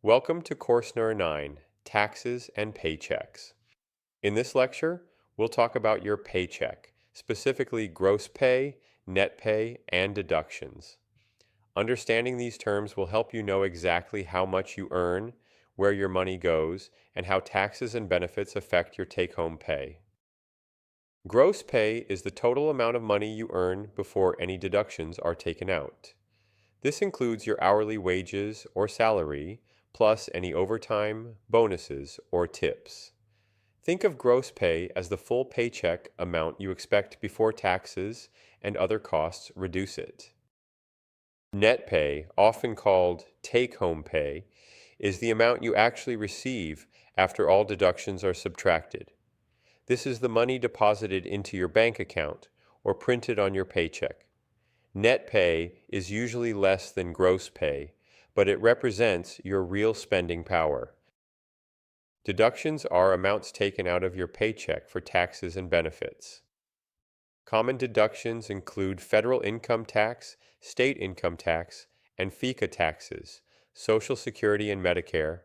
Welcome to course number 9, Taxes and Paychecks. In this lecture, we'll talk about your paycheck, specifically gross pay, net pay, and deductions. Understanding these terms will help you know exactly how much you earn, where your money goes, and how taxes and benefits affect your take-home pay. Gross pay is the total amount of money you earn before any deductions are taken out. This includes your hourly wages or salary, plus any overtime, bonuses, or tips. Think of gross pay as the full paycheck amount you expect before taxes and other costs reduce it. Net pay, often called take-home pay, is the amount you actually receive after all deductions are subtracted. This is the money deposited into your bank account or printed on your paycheck. Net pay is usually less than gross pay, but it represents your real spending power. Deductions are amounts taken out of your paycheck for taxes and benefits. Common deductions include federal income tax, state income tax, and FICA taxes, Social Security and Medicare.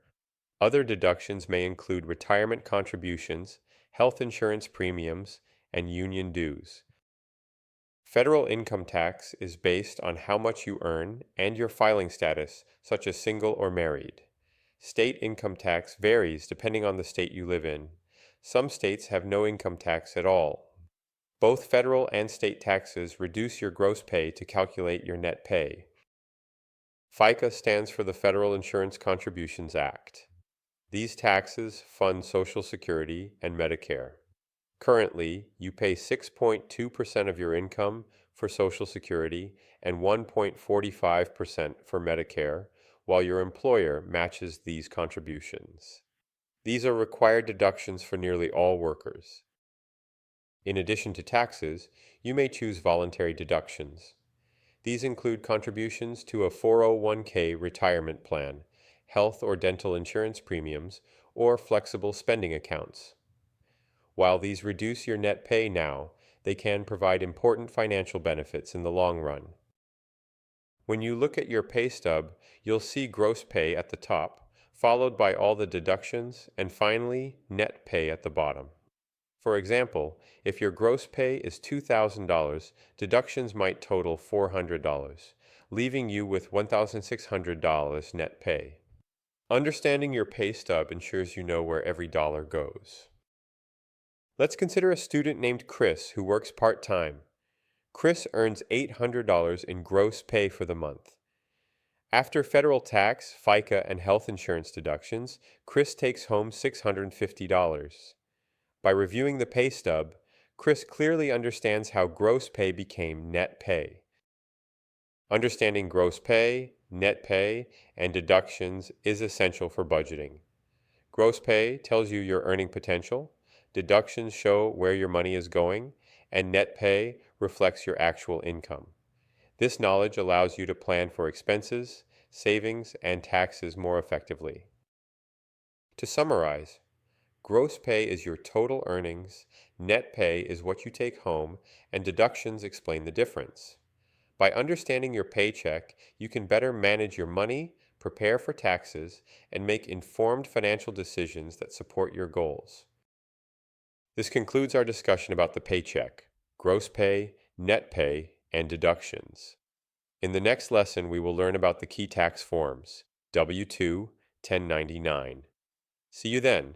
Other deductions may include retirement contributions, health insurance premiums, and union dues. Federal income tax is based on how much you earn and your filing status, such as single or married. State income tax varies depending on the state you live in. Some states have no income tax at all. Both federal and state taxes reduce your gross pay to calculate your net pay. FICA stands for the Federal Insurance Contributions Act. These taxes fund Social Security and Medicare. Currently, you pay 6.2% of your income for Social Security and 1.45% for Medicare, while your employer matches these contributions. These are required deductions for nearly all workers. In addition to taxes, you may choose voluntary deductions. These include contributions to a 401k retirement plan, health or dental insurance premiums, or flexible spending accounts. While these reduce your net pay now, they can provide important financial benefits in the long run. When you look at your pay stub, you'll see gross pay at the top, followed by all the deductions, and finally, net pay at the bottom. For example, if your gross pay is $2,000, deductions might total $400, leaving you with $1,600 net pay. Understanding your pay stub ensures you know where every dollar goes. Let's consider a student named Chris who works part-time. Chris earns $800 in gross pay for the month. After federal tax, FICA, and health insurance deductions, Chris takes home $650. By reviewing the pay stub, Chris clearly understands how gross pay became net pay. Understanding gross pay, net pay, and deductions is essential for budgeting. Gross pay tells you your earning potential, deductions show where your money is going, and net pay reflects your actual income. This knowledge allows you to plan for expenses, savings, and taxes more effectively. To summarize, gross pay is your total earnings, net pay is what you take home, and deductions explain the difference. By understanding your paycheck, you can better manage your money, prepare for taxes, and make informed financial decisions that support your goals. This concludes our discussion about the paycheck, gross pay, net pay, and deductions. In the next lesson, we will learn about the key tax forms, W-2, 1099. See you then.